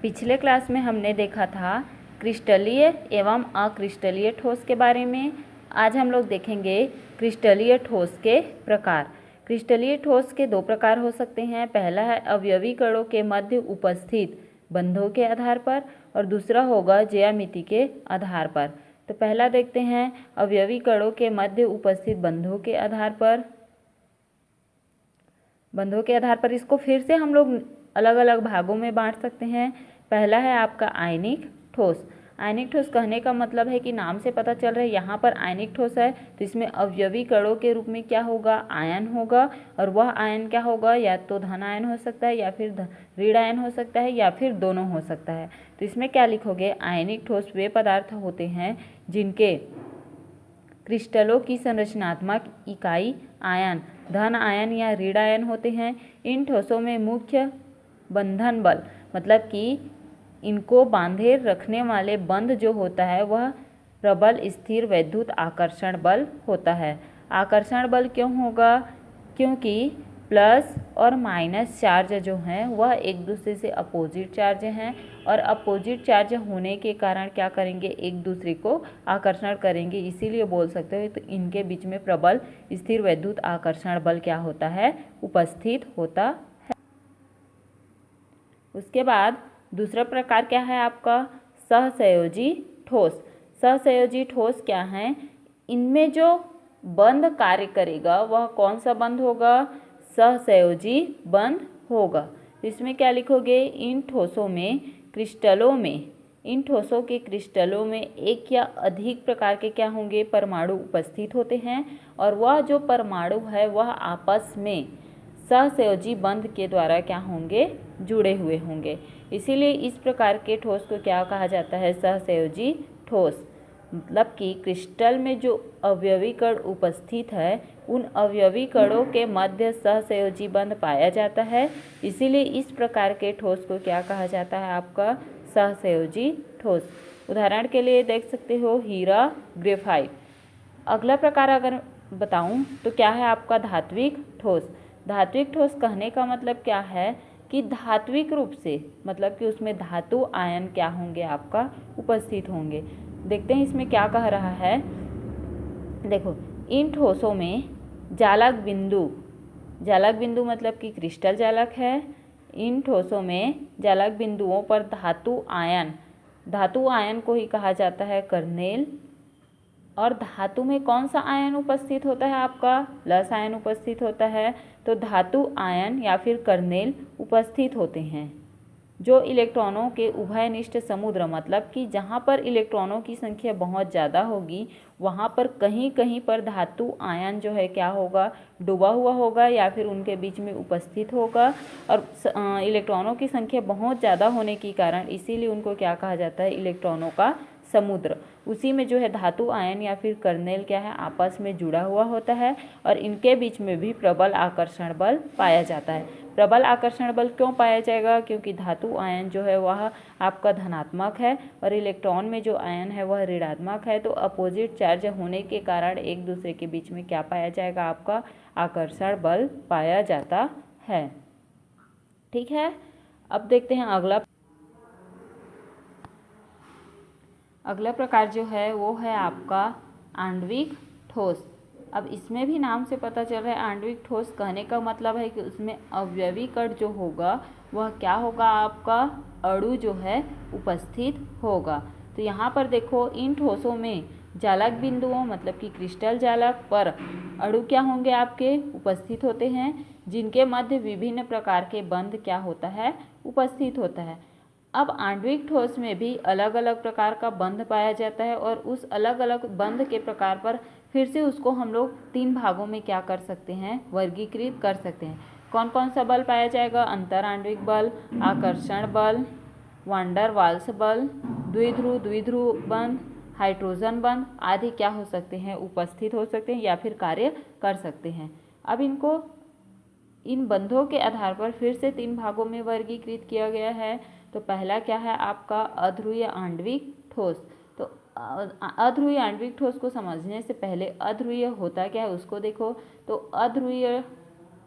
पिछले क्लास में हमने देखा था क्रिस्टलीय एवं अक्रिस्टलीय ठोस के बारे में। आज हम लोग देखेंगे क्रिस्टलीय ठोस के प्रकार। क्रिस्टलीय ठोस के दो प्रकार हो सकते हैं। पहला है अवयवी कणों के मध्य उपस्थित बंधों के आधार पर और दूसरा होगा ज्यामिति के आधार पर। तो पहला देखते हैं अवयवी कणों के मध्य उपस्थित बंधों के आधार पर इसको फिर से हम लोग अलग अलग भागों में बांट सकते हैं। पहला है आपका आयनिक ठोस। आयनिक ठोस कहने का मतलब है कि नाम से पता चल रहा है यहाँ पर आयनिक ठोस है तो इसमें अवयवी कणों के रूप में क्या होगा, आयन होगा। और वह आयन क्या होगा, या तो धन आयन हो सकता है या फिर ऋण आयन हो सकता है या फिर दोनों हो सकता है। तो इसमें क्या लिखोगे, आयनिक ठोस वे पदार्थ होते हैं जिनके क्रिस्टलों की संरचनात्मक इकाई आयन, धन आयन या ऋण आयन होते हैं। इन ठोसों में मुख्य बंधन बल मतलब कि इनको बांधे रखने वाले बंध जो होता है वह प्रबल स्थिर वैद्युत आकर्षण बल होता है। आकर्षण बल क्यों होगा, क्योंकि प्लस और माइनस चार्ज जो हैं वह एक दूसरे से अपोजिट चार्ज हैं और अपोजिट चार्ज होने के कारण क्या करेंगे, एक दूसरे को आकर्षण करेंगे। इसीलिए बोल सकते हो तो इनके बीच में प्रबल स्थिर वैद्युत आकर्षण बल क्या होता है, उपस्थित होता है। उसके बाद दूसरा प्रकार क्या है आपका, सहसंयोजी ठोस। सहसंयोजी ठोस क्या है, इनमें जो बंध कार्य करेगा वह कौन सा बंध होगा, सहसंयोजी बंध होगा। इसमें क्या लिखोगे, इन ठोसों के क्रिस्टलों में एक या अधिक प्रकार के क्या होंगे, परमाणु उपस्थित होते हैं और वह जो परमाणु है वह आपस में सहसंयोजी बंध के द्वारा क्या होंगे, जुड़े हुए होंगे। इसीलिए इस प्रकार के ठोस को क्या कहा जाता है, सहसंयोजी ठोस। मतलब कि क्रिस्टल में जो अवयवी कण उपस्थित है उन अवयवी कणों के मध्य सहसंयोजी बंध पाया जाता है। इसीलिए इस प्रकार के ठोस को क्या कहा जाता है, आपका सहसंयोजी ठोस। उदाहरण के लिए देख सकते हो हीरा, ग्रेफाइट। अगला प्रकार अगर बताऊं तो क्या है आपका धात्विक ठोस। धात्विक ठोस कहने का मतलब क्या है कि धात्विक रूप से मतलब कि उसमें धातु आयन क्या होंगे, आपका उपस्थित होंगे। देखते हैं इसमें क्या कह रहा है। देखो, इन ठोसों में जालक बिंदु मतलब कि क्रिस्टल जालक है। इन ठोसों में जालक बिंदुओं पर धातु आयन को ही कहा जाता है कर्नेल। और धातु में कौन सा आयन उपस्थित होता है, आपका प्लस आयन उपस्थित होता है। तो धातु आयन या फिर कर्नेल उपस्थित होते हैं जो इलेक्ट्रॉनों के उभयनिष्ठ समुद्र मतलब कि जहाँ पर इलेक्ट्रॉनों की संख्या बहुत ज़्यादा होगी वहाँ पर कहीं कहीं पर धातु आयन जो है क्या होगा, डूबा हुआ होगा या फिर उनके बीच में उपस्थित होगा। और इलेक्ट्रॉनों की संख्या बहुत ज़्यादा होने के कारण इसीलिए उनको क्या कहा जाता है, इलेक्ट्रॉनों का समुद्र। उसी में जो है धातु आयन या फिर कर्नेल क्या है, आपस में जुड़ा हुआ होता है और इनके बीच में भी प्रबल आकर्षण बल पाया जाता है। प्रबल आकर्षण बल क्यों पाया जाएगा, क्योंकि धातु आयन जो है वह आपका धनात्मक है और इलेक्ट्रॉन में जो आयन है वह ऋणात्मक है। तो अपोजिट चार्ज होने के कारण एक दूसरे के बीच में क्या पाया जाएगा, आपका आकर्षण बल पाया जाता है। ठीक है, अब देखते हैं अगला प्रकार जो है वो है आपका आणविक ठोस। अब इसमें भी नाम से पता चल रहा है आणविक ठोस कहने का मतलब है कि उसमें अवयवी कण जो होगा वह क्या होगा, आपका अणु जो है उपस्थित होगा। तो यहाँ पर देखो, इन ठोसों में जालक बिंदुओं मतलब कि क्रिस्टल जालक पर अणु क्या होंगे, आपके उपस्थित होते हैं जिनके मध्य विभिन्न प्रकार के बंध क्या होता है, उपस्थित होता है। अब आणविक ठोस में भी अलग अलग प्रकार का बंध पाया जाता है और उस अलग अलग बंध के प्रकार पर फिर से उसको हम लोग 3 भागों में क्या कर सकते हैं, वर्गीकृत कर सकते हैं। कौन कौन सा बल पाया जाएगा, अंतर आणविक बल, आकर्षण बल, वांडर वाल्स बल, द्विध्रुव बंध, हाइड्रोजन बंध आदि क्या हो सकते हैं, उपस्थित हो सकते हैं या फिर कार्य कर सकते हैं। अब इन बंधों के आधार पर फिर से 3 भागों में वर्गीकृत किया गया है। तो पहला क्या है आपका अध्रुवीय आणविक ठोस। तो अध्रुवीय आणविक ठोस को समझने से पहले अध्रुवीय होता क्या है उसको देखो। तो अध्रुवीय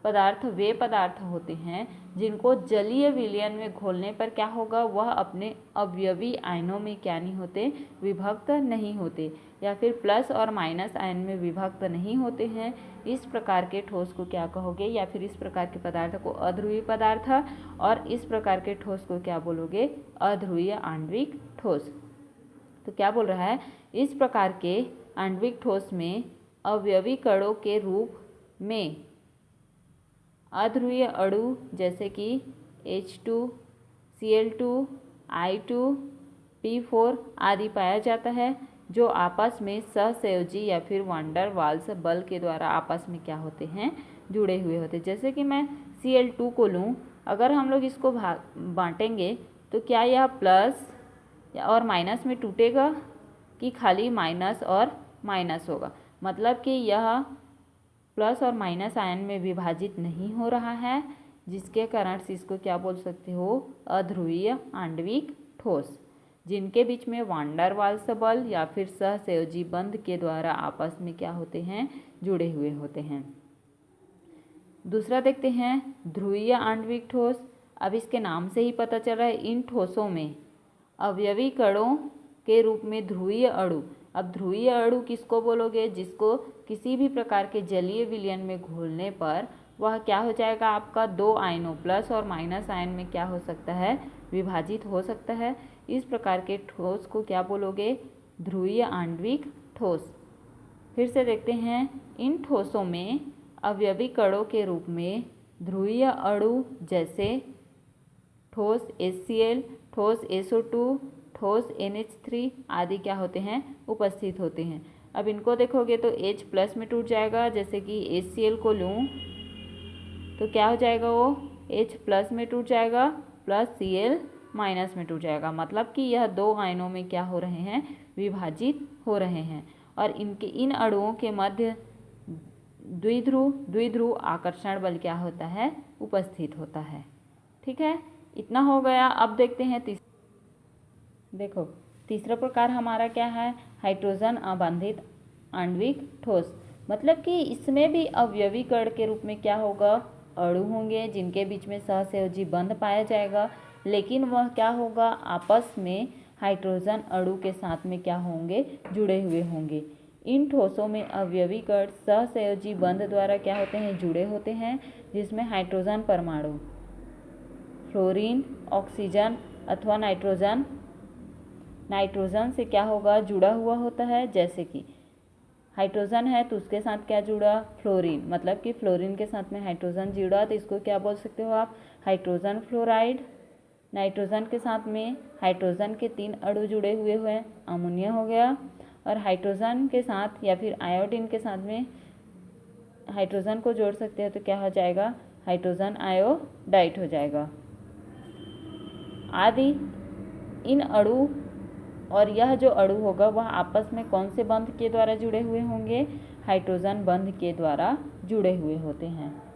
पदार्थ वे पदार्थ होते हैं जिनको जलीय विलयन में घोलने पर क्या होगा, वह अपने अवयवी आयनों में क्या नहीं होते, विभक्त नहीं होते, या फिर प्लस और माइनस आयन में विभक्त नहीं होते हैं। इस प्रकार के ठोस को क्या कहोगे, या फिर इस प्रकार के पदार्थ को अध्रुवीय पदार्थ, और इस प्रकार के ठोस को क्या बोलोगे, अध्रुवीय आणविक ठोस। तो क्या बोल रहा है, इस प्रकार के आणविक ठोस में अवयवी कणों के रूप में अध्रुवीय अणु जैसे कि H2, Cl2, I2, P4 आदि पाया जाता है, जो आपस में सहसंयोजी या फिर वांडर वाल्स बल के द्वारा आपस में क्या होते हैं, जुड़े हुए होते हैं। जैसे कि मैं Cl2 को लूँ, अगर हम लोग इसको बांटेंगे तो क्या यह प्लस और माइनस में टूटेगा कि खाली माइनस और माइनस होगा, मतलब कि यह प्लस और माइनस आयन में विभाजित नहीं हो रहा है, जिसके कारण से इसको क्या बोल सकते हो, अध्रुवीय आणविक ठोस, जिनके बीच में वांडर वाल्स बल या फिर सहसंयोजी बंध के द्वारा आपस में क्या होते हैं, जुड़े हुए होते हैं। दूसरा देखते हैं ध्रुवीय आणविक ठोस। अब इसके नाम से ही पता चल रहा है, इन ठोसों में अवयवी कणों के रूप में ध्रुवीय अणु। अब ध्रुवीय अणु किसको बोलोगे, जिसको किसी भी प्रकार के जलीय विलयन में घोलने पर वह क्या हो जाएगा, आपका दो आयनों प्लस और माइनस आयन में क्या हो सकता है, विभाजित हो सकता है। इस प्रकार के ठोस को क्या बोलोगे, ध्रुवीय आणविक ठोस। फिर से देखते हैं, इन ठोसों में अवयवी कणों के रूप में ध्रुवीय अणु जैसे ठोस HCl, ठोस SO2, ठोस NH3 आदि क्या होते हैं, उपस्थित होते हैं। अब इनको देखोगे तो H प्लस में टूट जाएगा, जैसे कि HCl को लूँ तो क्या हो जाएगा, वो H प्लस में टूट जाएगा प्लस Cl माइनस में टूट जाएगा, मतलब कि यह दो आयनों में क्या हो रहे हैं, विभाजित हो रहे हैं। और इन अणुओं के मध्य द्विध्रुव आकर्षण बल क्या होता है, उपस्थित होता है। ठीक है, इतना हो गया। अब देखते हैं देखो तीसरा प्रकार हमारा क्या है, हाइड्रोजन अबांधित आणविक ठोस। मतलब कि इसमें भी अवयवी कण के रूप में क्या होगा, अणु होंगे जिनके बीच में सहसंयोजी बंध पाया जाएगा, लेकिन वह क्या होगा, आपस में हाइड्रोजन अणु के साथ में क्या होंगे, जुड़े हुए होंगे। इन ठोसों में अवयवी कण सहसंयोजी बंध द्वारा क्या होते हैं, जुड़े होते हैं, जिसमें हाइड्रोजन परमाणु फ्लोरीन, ऑक्सीजन अथवा नाइट्रोजन से क्या होगा, जुड़ा हुआ होता है। जैसे कि हाइड्रोजन है तो उसके साथ क्या जुड़ा, फ्लोरीन, मतलब कि फ्लोरीन के साथ में हाइड्रोजन जुड़ा तो इसको क्या बोल सकते हो आप, हाइड्रोजन फ्लोराइड। नाइट्रोजन के साथ में हाइड्रोजन के 3 अणु जुड़े हुए हैं, अमोनिया हो गया। और हाइड्रोजन के साथ या फिर आयोडीन के साथ में हाइड्रोजन को जोड़ सकते हैं तो क्या हो जाएगा, हाइड्रोजन आयोडाइड हो जाएगा आदि। इन अणु और यह जो अणु होगा वह आपस में कौन से बंध के द्वारा जुड़े हुए होंगे, हाइड्रोजन बंध के द्वारा जुड़े हुए होते हैं।